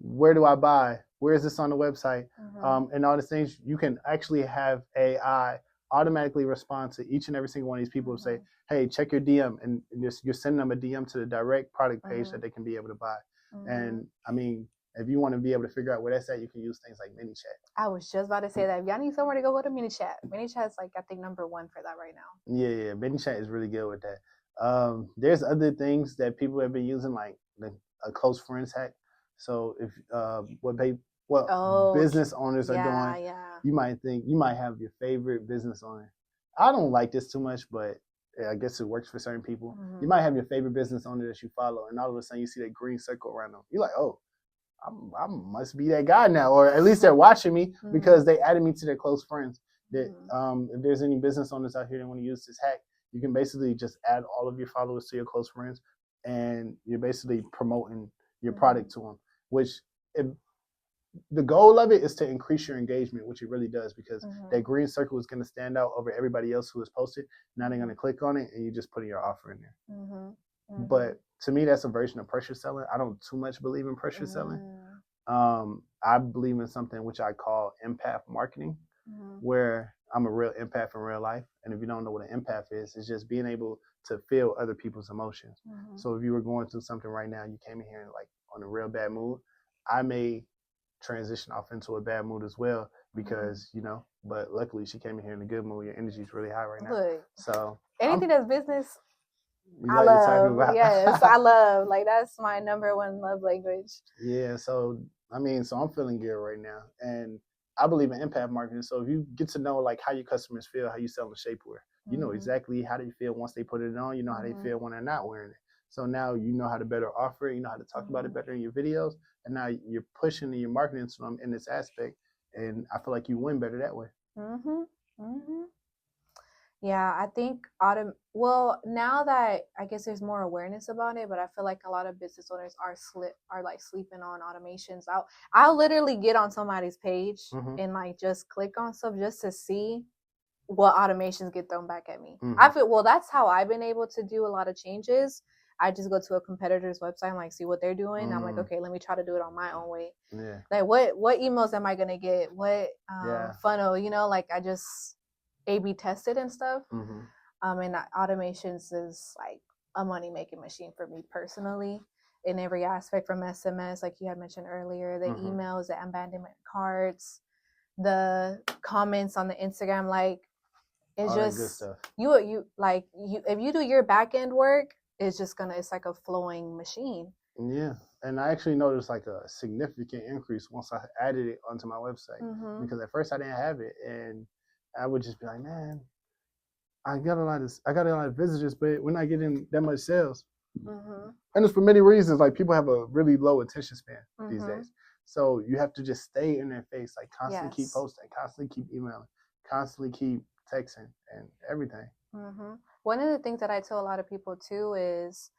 where do I buy? Where is this on the website? Mm-hmm. And all these things. You can actually have AI automatically respond to each and every single one of these people who say, hey, check your DM, and you're sending them a DM to the direct product page that they can be able to buy. And I mean, if you want to be able to figure out where that's at, you can use things like ManyChat. I was just about to say that. If y'all need somewhere to go to ManyChat. ManyChat is like, I think, number one for that right now. Yeah, ManyChat is really good with that. There's other things that people have been using, like a close friends hack. So if what business owners are doing, you might have your favorite business owner. I don't like this too much, but I guess it works for certain people. Mm-hmm. You might have your favorite business owner that you follow, and all of a sudden you see that green circle around them. You're like, oh, I must be that guy now, or at least they're watching me because they added me to their close friends. That if there's any business owners out here that want to use this hack, you can basically just add all of your followers to your close friends, and you're basically promoting your product to them. Which, the goal of it is to increase your engagement, which it really does, because that green circle is going to stand out over everybody else who has posted. Now they're going to click on it, and you just put your offer in there. But to me, that's a version of pressure selling. I don't too much believe in pressure selling. I believe in something which I call empath marketing, where I'm a real empath in real life. And if you don't know what an empath is, it's just being able to feel other people's emotions. So if you were going through something right now, you came in here like on a real bad mood, I may transition off into a bad mood as well, because but luckily she came in here in a good mood. Your energy is really high right now. Good. So anything that's business, I love. Yes, I love. Like, that's my number one love language. Yeah. So I'm feeling good right now, and I believe in empath marketing. So if you get to know like how your customers feel, how you sell the shapewear, you know exactly how they feel once they put it on. You know how they feel when they're not wearing it. So now you know how to better offer it. You know how to talk about it better in your videos, and now you're pushing and you're marketing to them in this aspect. And I feel like you win better that way. Yeah, I think well, now that I guess there's more awareness about it, but I feel like a lot of business owners are like sleeping on automations. I'll literally get on somebody's page and like just click on stuff just to see what automations get thrown back at me. I feel, well, that's how I've been able to do a lot of changes. I just go to a competitor's website and like see what they're doing. I'm like, okay, let me try to do it on my own way. Yeah. Like what emails am I gonna get? What funnel? Like I just A/B tested and stuff. And automations is like a money making machine for me personally in every aspect, from SMS, like you had mentioned earlier, the emails, the abandonment cards, the comments on the Instagram, like it's all just good stuff. You if you do your back end work, it's like a flowing machine. Yeah. And I actually noticed like a significant increase once I added it onto my website, because at first I didn't have it, and I would just be like, man, I got a lot of visitors, but we're not getting that much sales. And it's for many reasons. Like, people have a really low attention span these days. So you have to just stay in their face, like constantly keep posting, constantly keep emailing, constantly keep texting and everything. One of the things that I tell a lot of people too is,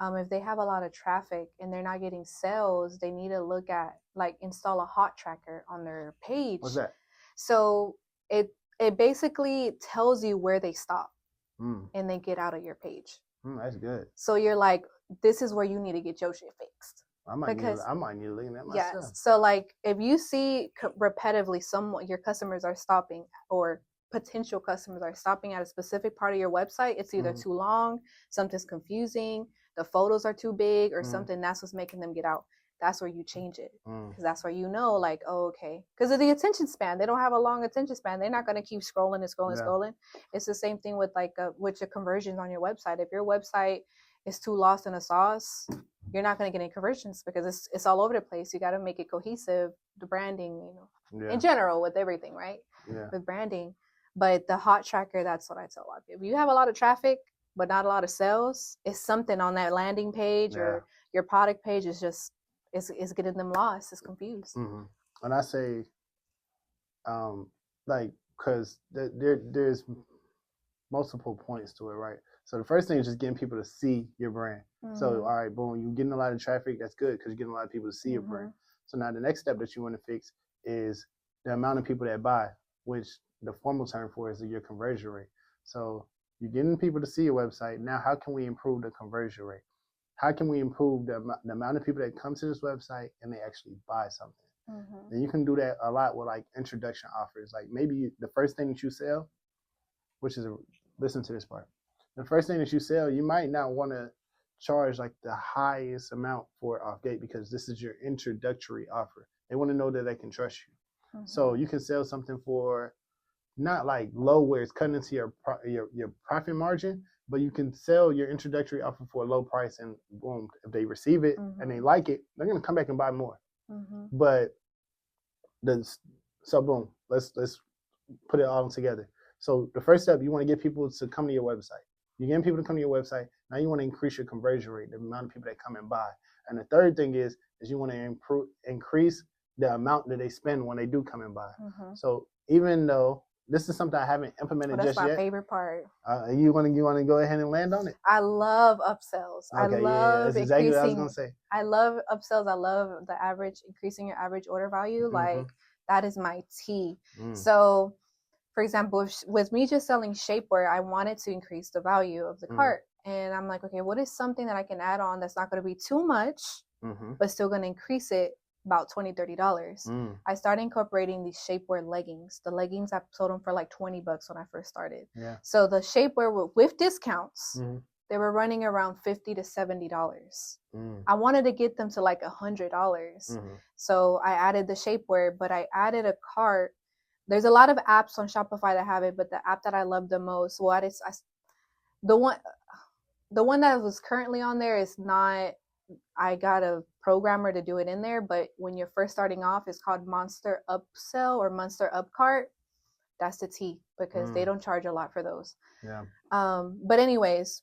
if they have a lot of traffic and they're not getting sales, they need to look at install a hot tracker on their page. What's that? So it basically tells you where they stop and they get out of your page. That's good. So you're like, this is where you need to get your shit fixed. I might need to look at that myself. Yes. So like, if you see repetitively your customers are stopping, or potential customers are stopping at a specific part of your website, it's either too long, something's confusing, the photos are too big, or something, that's what's making them get out. That's where you change it, because that's where like, oh, okay. Because of the attention span, they don't have a long attention span. They're not going to keep scrolling and scrolling. It's the same thing with with your conversions on your website. If your website is too lost in a sauce, you're not going to get any conversions, because it's all over the place. You got to make it cohesive, the branding, in general, with everything, right? Yeah. With branding. But the hot tracker, that's what I tell a lot of people. If you have a lot of traffic but not a lot of sales, it's something on that landing page or your product page is just it's getting them lost. It's confused. And I say, because there's multiple points to it, right? So the first thing is just getting people to see your brand. So, all right, boom, you're getting a lot of traffic. That's good, because you're getting a lot of people to see your brand. So now the next step that you want to fix is the amount of people that buy, which the formal term for is your conversion rate. So you're getting people to see your website. Now, how can we improve the conversion rate? how can we improve the amount of people that come to this website and they actually buy something? Mm-hmm. And you can do that a lot with like introduction offers. Like maybe the first thing that you sell, listen to this part. The first thing that you sell, you might not want to charge like the highest amount for off gate because this is your introductory offer. They want to know that they can trust you. Mm-hmm. So you can sell something for not like low where it's cutting into your profit margin, but you can sell your introductory offer for a low price, and boom, if they receive it mm-hmm. and they like it, they're gonna come back and buy more. Mm-hmm. But boom, let's put it all together. So the first step, you want to get people to come to your website. You're getting people to come to your website. Now you want to increase your conversion rate, the amount of people that come and buy. And the third thing is you want to increase the amount that they spend when they do come and buy. Mm-hmm. So even though this is something I haven't implemented just yet. That's my favorite part. You want to go ahead and land on it? I love upsells. Okay, I love that's exactly what I was going to say. I love upsells. I love increasing your average order value. Mm-hmm. Like that is my tea. Mm. So for example, with me just selling shapewear, I wanted to increase the value of the cart. And I'm like, okay, what is something that I can add on that's not going to be too much, mm-hmm. but still going to increase it about $20, $30. I started incorporating these shapewear leggings. The leggings, I sold them for like $20 when I first started. Yeah. So the shapewear with discounts, mm-hmm. they were running around $50 to $70. I wanted to get them to like $100. Mm-hmm. So I added the shapewear, but I added a cart. There's a lot of apps on Shopify that have it, but the app that I love the most, the one that was currently on there is not. I got a programmer to do it in there, but when you're first starting off, it's called Monster Upsell or Monster Upcart. That's the T because they don't charge a lot for those. Yeah. But anyways,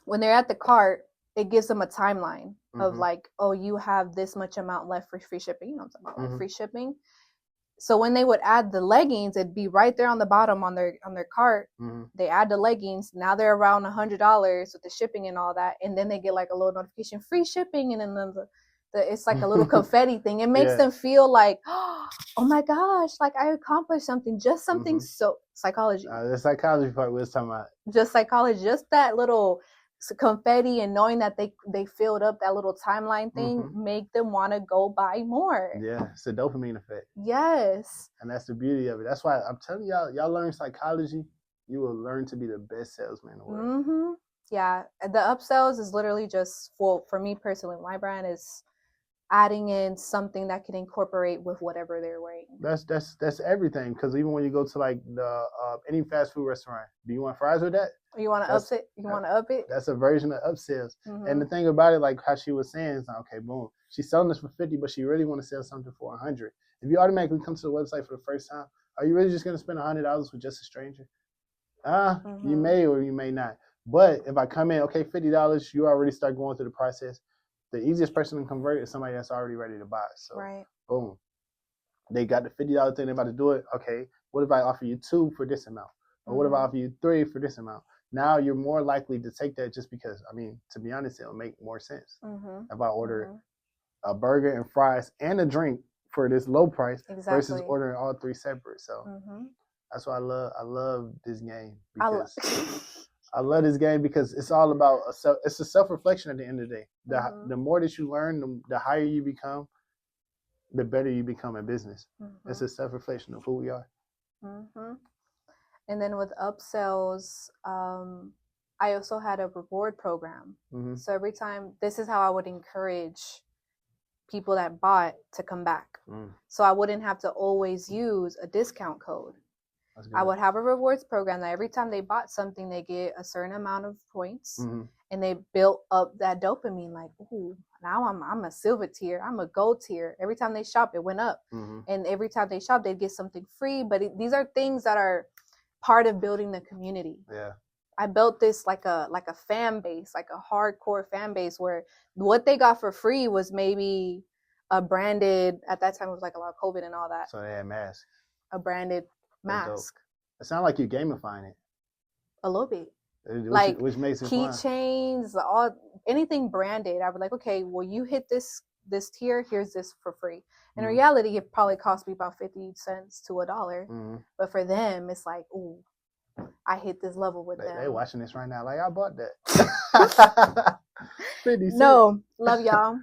when they're at the cart, it gives them a timeline mm-hmm. of like, oh, you have this much amount left for free shipping. You know what I'm talking about, mm-hmm. like free shipping. So when they would add the leggings, it'd be right there on the bottom on their cart. Mm-hmm. They add the leggings. Now they're around $100 with the shipping and all that. And then they get like a little notification, free shipping. And then it's like a little confetti thing. It makes them feel like, oh my gosh, like I accomplished something, just something mm-hmm. so psychology. The psychology part we was talking about. Just psychology, just that little confetti and knowing that they filled up that little timeline thing mm-hmm. make them want to go buy more. Yeah, it's a dopamine effect. Yes. And that's the beauty of it. That's why I'm telling y'all learn psychology, you will learn to be the best salesman in the world. Mm-hmm. Yeah, the upsells is literally just for me personally, my brand is adding in something that can incorporate with whatever they're wearing. That's everything. Because even when you go to like the any fast food restaurant, do you want fries with that? You want to up it? You want to up it? That's a version of upsells. Mm-hmm. And the thing about it, like how she was saying, is okay, boom, she's selling this for $50, but she really want to sell something for $100. If you automatically come to the website for the first time, are you really just going to spend $100 with just a stranger? Mm-hmm. You may or you may not. But if I come in, okay, $50, you already start going through the process. The easiest person to convert is somebody that's already ready to buy. So, right. Boom. They got the $50 thing, they're about to do it. Okay, what if I offer you 2 for this amount? Or what if I offer you 3 for this amount? Now you're more likely to take that just because, I mean, to be honest, it'll make more sense. Mm-hmm. If I order a burger and fries and a drink for this low price versus ordering all 3 separate. So that's why I love this game. Because I love this game because it's all about it's a self-reflection at the end of the day. The more that you learn, the higher you become, the better you become in business. Mm-hmm. It's a self-reflection of who we are. Mm-hmm. And then with upsells, I also had a reward program. Mm-hmm. So every time, this is how I would encourage people that bought to come back. So I wouldn't have to always use a discount code. I would have a rewards program that every time they bought something, they get a certain amount of points, and they built up that dopamine. Like, ooh, now I'm a silver tier, I'm a gold tier. Every time they shop, it went up, and every time they shop, they'd get something free. But these are things that are part of building the community. Yeah, I built this like a fan base, like a hardcore fan base, where what they got for free was maybe a branded. At that time, it was like a lot of COVID and all that. So they had masks. A branded mask. It sounds like you're gamifying it. A little bit. Which makes it fun. Keychains, anything branded. I was like, okay, well, you hit this tier, here's this for free. In reality, it probably cost me about 50 cents to $1. But for them, it's like, ooh, I hit this level with them. They watching this right now. Like, I bought that. 50 cents. No, love y'all.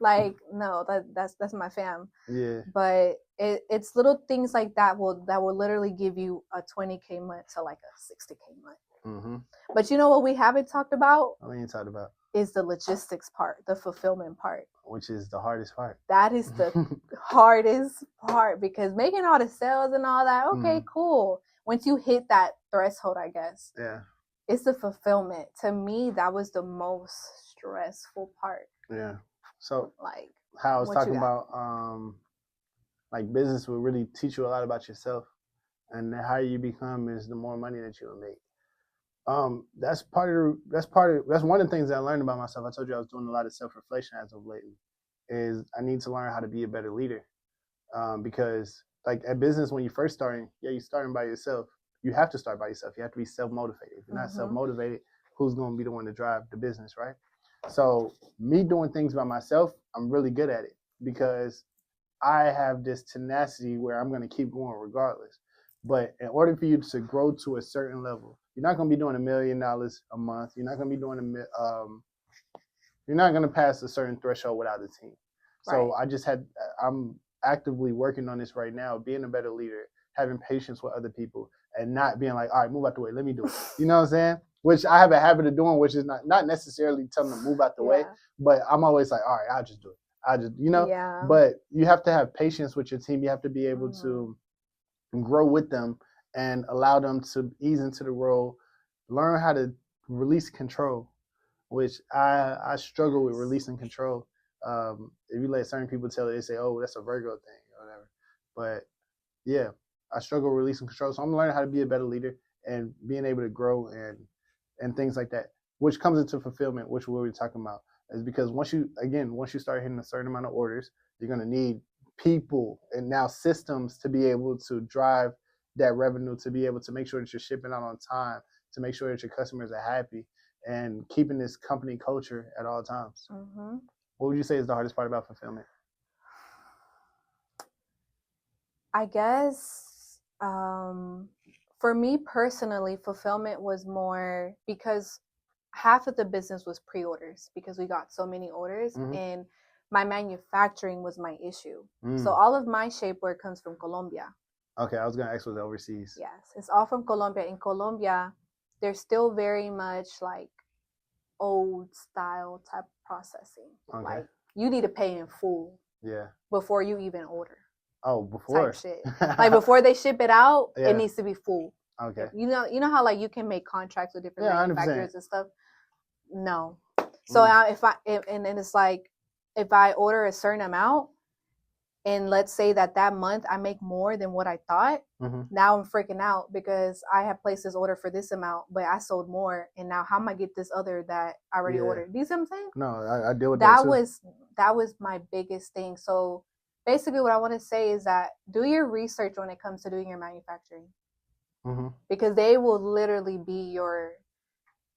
Like, no, that's my fam. Yeah. But it's little things like that will literally give you a 20K month to like a 60K month. Mm-hmm. But you know what we haven't talked about? What you talked about? Is the logistics part, the fulfillment part. Which is the hardest part. That is the hardest part, because making all the sales and all that, okay, cool. Once you hit that threshold, I guess. Yeah. It's the fulfillment. To me, that was the most stressful part. Yeah. So, like, how I was talking about, like, business will really teach you a lot about yourself, and the higher you become is the more money that you will make. That's one of the things that I learned about myself. I told you I was doing a lot of self-reflection as of lately. Is I need to learn how to be a better leader, because like at business, when you first starting, you're starting by yourself. You have to start by yourself. You have to be self-motivated. If you're not self-motivated, who's going to be the one to drive the business, right? So me doing things by myself, I'm really good at it because I have this tenacity where I'm going to keep going regardless. But in order for you to grow to a certain level, you're not going to be doing $1 million a month. You're not going to be doing you're not going to pass a certain threshold without a team. So right. I'm actively working on this right now, being a better leader, having patience with other people, and not being like, all right, move out the way, let me do it. You know what I'm saying? Which I have a habit of doing, which is not necessarily telling them to move out the way, but I'm always like, all right, I'll just do it. Yeah. But you have to have patience with your team. You have to be able to grow with them and allow them to ease into the role, learn how to release control, which I struggle with releasing control. If you let certain people tell it, they say, oh, that's a Virgo thing or whatever. But yeah, I struggle with releasing control. So I'm learning how to be a better leader and being able to grow and things like that, which comes into fulfillment, which we're talking about, is because once you start hitting a certain amount of orders, you're going to need people and now systems to be able to drive that revenue, to be able to make sure that you're shipping out on time, to make sure that your customers are happy, and keeping this company culture at all times. Mm-hmm. What would you say is the hardest part about fulfillment? I guess for me personally, fulfillment was more because half of the business was pre-orders because we got so many orders, and my manufacturing was my issue. So all of my shapewear comes from Colombia. Okay, I was going to ask was overseas. Yes, it's all from Colombia. In Colombia, they're still very much like old style type processing. Okay. Like you need to pay in full. Yeah. Before you even order. Oh, before. Type shit. Like before they ship it out, it needs to be full. Okay. You know how like you can make contracts with different manufacturers 100%. and stuff. No. So and it's like if I order a certain amount, and let's say that month I make more than what I thought, now I'm freaking out because I have placed this order for this amount, but I sold more, and now how am I get this other that I already ordered? Do you see what I'm saying? No, I deal with that too. That was my biggest thing. So basically what I want to say is that do your research when it comes to doing your manufacturing. Because they will literally be your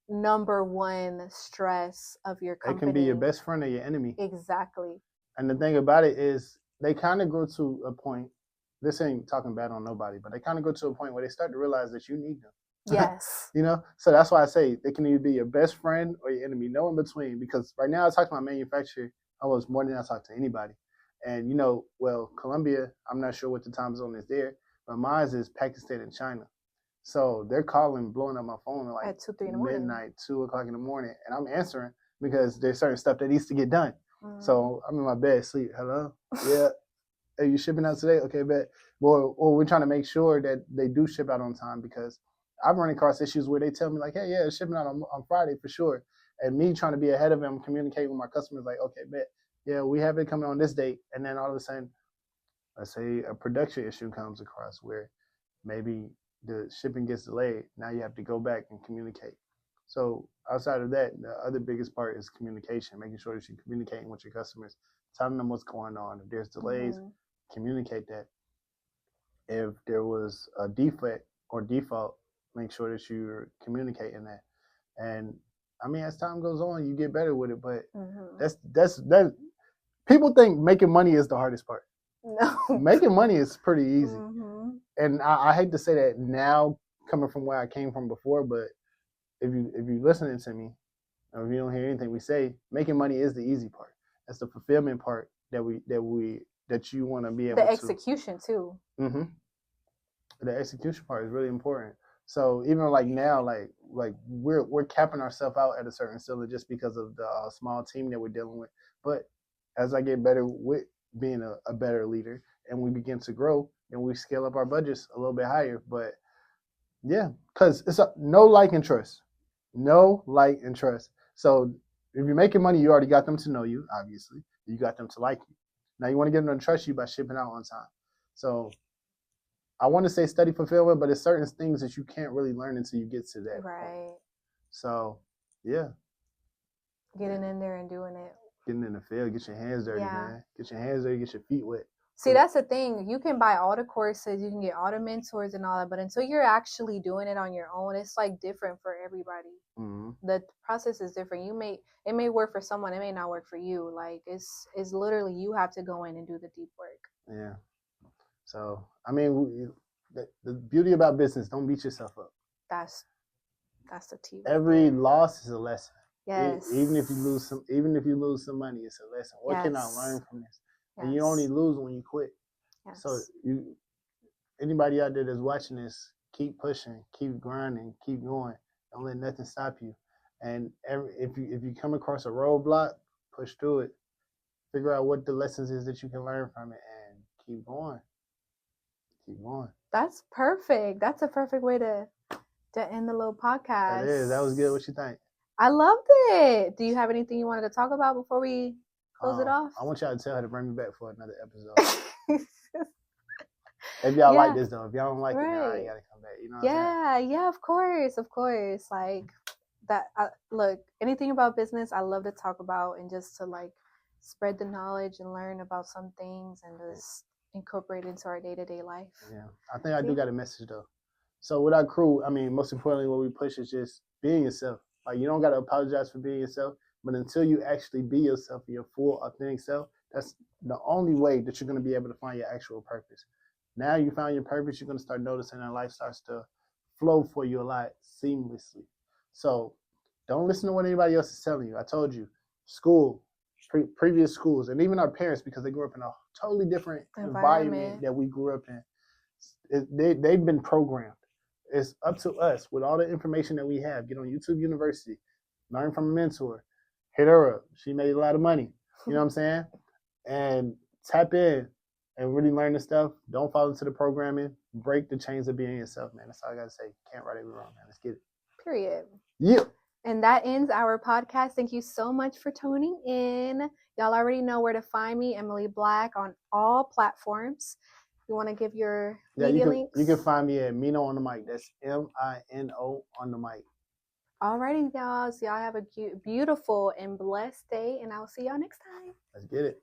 number one stress of your company. It can be your best friend or your enemy. Exactly. And the thing about it is they kind of grow to a point, this ain't talking bad on nobody, but they kind of go to a point where they start to realize that you need them. Yes. So that's why I say they can either be your best friend or your enemy, no in between. Because right now I talk to my manufacturer almost more than I talk to anybody. And, Colombia, I'm not sure what the time zone is there, but mine is Pakistan and China. So they're calling, blowing up my phone at 2, 3 in the morning. Midnight, 2 o'clock in the morning. And I'm answering because there's certain stuff that needs to get done. So I'm in my bed, sleep. Hello? Yeah. Are you shipping out today? Okay, bet. Or we're trying to make sure that they do ship out on time because I've run across issues where they tell me hey, yeah, it's shipping out on Friday for sure. And me trying to be ahead of them, communicate with my customers okay, bet. Yeah, we have it coming on this date. And then all of a sudden, let's say a production issue comes across where maybe the shipping gets delayed. Now you have to go back and communicate. So outside of that, the other biggest part is communication, making sure that you're communicating with your customers, telling them what's going on. If there's delays, communicate that. If there was a defect or default, make sure that you're communicating that. And as time goes on, you get better with it. But that's people think making money is the hardest part. No. Making money is pretty easy. And I hate to say that now coming from where I came from before, but if you listening to me, or if you don't hear anything we say, making money is the easy part. That's the fulfillment part that you want to be able the execution too. Mm-hmm. The execution part is really important. So even like now, like we're capping ourselves out at a certain ceiling just because of the small team that we're dealing with. But as I get better with being a better leader, and we begin to grow, and we scale up our budgets a little bit higher. But yeah, because it's no like and trust, no like and trust. So if you're making money, you already got them to know you. Obviously, you got them to like you. Now you want to get them to trust you by shipping out on time. So I want to say study fulfillment, but it's certain things that you can't really learn until you get to that point. So, yeah. Getting in there and doing it. Getting in the field, get your hands dirty, man. Get your hands dirty, get your feet wet. See, that's the thing. You can buy all the courses, you can get all the mentors and all that, but until you're actually doing it on your own, it's like different for everybody. Mm-hmm. The process is different. It may work for someone, it may not work for you. Like it's literally you have to go in and do the deep work. Yeah. So, I mean, the beauty about business, don't beat yourself up. That's the T. Every loss is a lesson. Yes. Even if you lose some money, it's a lesson. What can I learn from this? Yes. And you only lose when you quit. Yes. So anybody out there that's watching this, keep pushing, keep grinding, keep going. Don't let nothing stop you. And if you come across a roadblock, push through it. Figure out what the lessons is that you can learn from it, and keep going. Keep going. That's perfect. That's a perfect way to end the little podcast. That is. That was good. What you think? I loved it. Do you have anything you wanted to talk about before we close it off? I want y'all to tell her to bring me back for another episode. If y'all like this though, if y'all don't like it, then I ain't gotta come back. You know what I'm saying? Yeah, of course. Like that. Look, anything about business, I love to talk about, and just to like spread the knowledge and learn about some things and just incorporate it into our day-to-day life. Yeah, I think I do got a message though. So with our crew, I mean, most importantly, what we push is just being yourself. Like, you don't got to apologize for being yourself, but until you actually be yourself, your full, authentic self, that's the only way that you're going to be able to find your actual purpose. Now you found your purpose, you're going to start noticing that life starts to flow for you a lot seamlessly. So don't listen to what anybody else is telling you. I told you, school, previous schools, and even our parents, because they grew up in a totally different environment that we grew up in. They've been programmed. It's up to us with all the information that we have. Get on YouTube University, learn from a mentor, hit her up. She made a lot of money. You know what I'm saying? And tap in and really learn the stuff. Don't fall into the programming. Break the chains of being yourself, man. That's all I got to say. Can't write every wrong, man. Let's get it. Period. Yeah. And that ends our podcast. Thank you so much for tuning in. Y'all already know where to find me, Emily Black, on all platforms. You want to give your media links? You can find me at Mino on the mic. That's MINO on the mic. Alrighty, y'all. So y'all have a beautiful and blessed day, and I'll see y'all next time. Let's get it.